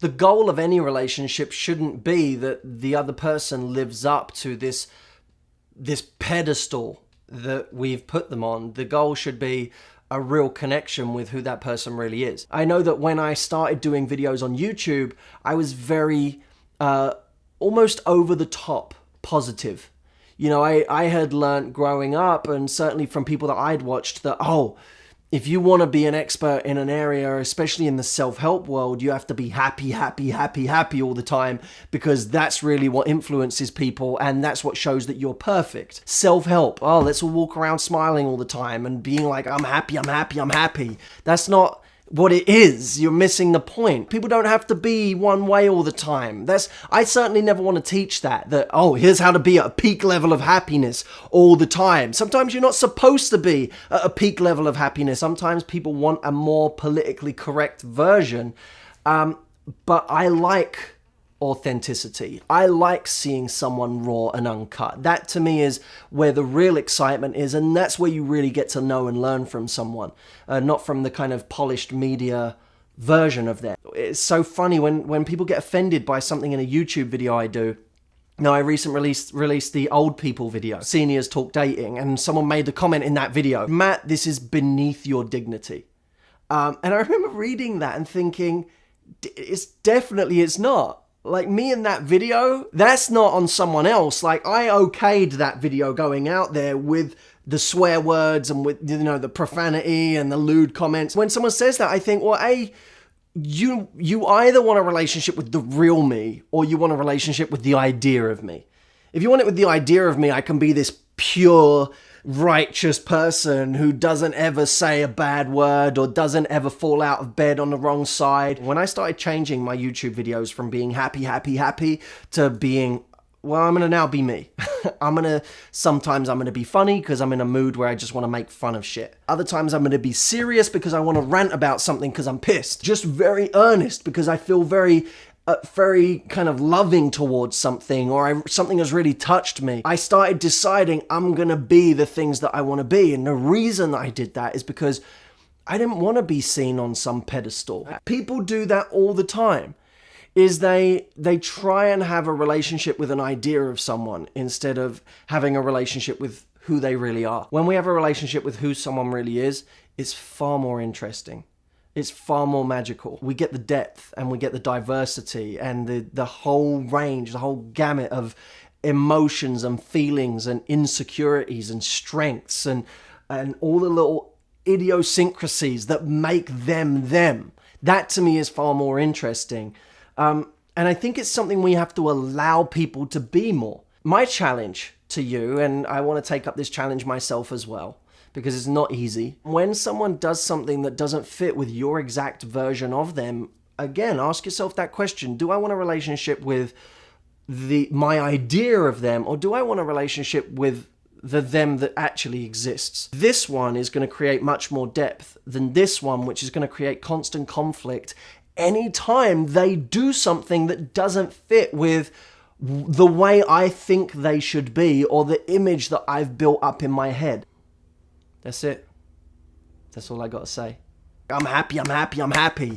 The goal of any relationship shouldn't be that the other person lives up to this pedestal that we've put them on. The goal should be a real connection with who that person really is. I know that when I started doing videos on YouTube, I was very almost over the top positive. You know, I had learned growing up, and certainly from people that I'd watched, that, oh, if you want to be an expert in an area, especially in the self-help world, you have to be happy, happy, happy, happy all the time, because that's really what influences people, and that's what shows that you're perfect. Self-help, oh, let's all walk around smiling all the time and being like, I'm happy, I'm happy, I'm happy. That's not what it is. You're missing the point. People don't have to be one way all the time. I certainly never want to teach that, oh, here's how to be at a peak level of happiness all the time. Sometimes you're not supposed to be at a peak level of happiness. Sometimes people want a more politically correct version. But I like authenticity. I like seeing someone raw and uncut. That to me is where the real excitement is, and that's where you really get to know and learn from someone, not from the kind of polished media version of that. It's so funny when people get offended by something in a YouTube video I do. Now, I recently released the old people video, Seniors Talk Dating, and someone made the comment in that video, Matt, this is beneath your dignity. And I remember reading that and thinking, it's not. Like, me in that video, that's not on someone else. Like, I okayed that video going out there with the swear words and with, you know, the profanity and the lewd comments. When someone says that, I think, well, you either want a relationship with the real me, or you want a relationship with the idea of me. If you want it with the idea of me, I can be this pure, righteous person who doesn't ever say a bad word or doesn't ever fall out of bed on the wrong side. When I started changing my YouTube videos from being happy, happy, happy to being, well, I'm gonna now be me. Sometimes I'm gonna be funny because I'm in a mood where I just wanna make fun of shit. Other times I'm gonna be serious because I wanna rant about something because I'm pissed. Just very earnest because I feel very kind of loving towards something, or something has really touched me. I started deciding I'm gonna be the things that I want to be, and the reason I did that is because I didn't want to be seen on some pedestal. People do that all the time, is they try and have a relationship with an idea of someone instead of having a relationship with who they really are. When we have a relationship with who someone really is, it's far more interesting. It's far more magical. We get the depth and we get the diversity and the whole range, the whole gamut of emotions and feelings and insecurities and strengths and all the little idiosyncrasies that make them them. That to me is far more interesting. And I think it's something we have to allow people to be more. My challenge to you, and I want to take up this challenge myself as well, because it's not easy. When someone does something that doesn't fit with your exact version of them, again, ask yourself that question. Do I want a relationship with my idea of them, or do I want a relationship with the them that actually exists? This one is going to create much more depth than this one, which is going to create constant conflict anytime they do something that doesn't fit with the way I think they should be, or the image that I've built up in my head. That's it. That's all I got to say. I'm happy, I'm happy, I'm happy.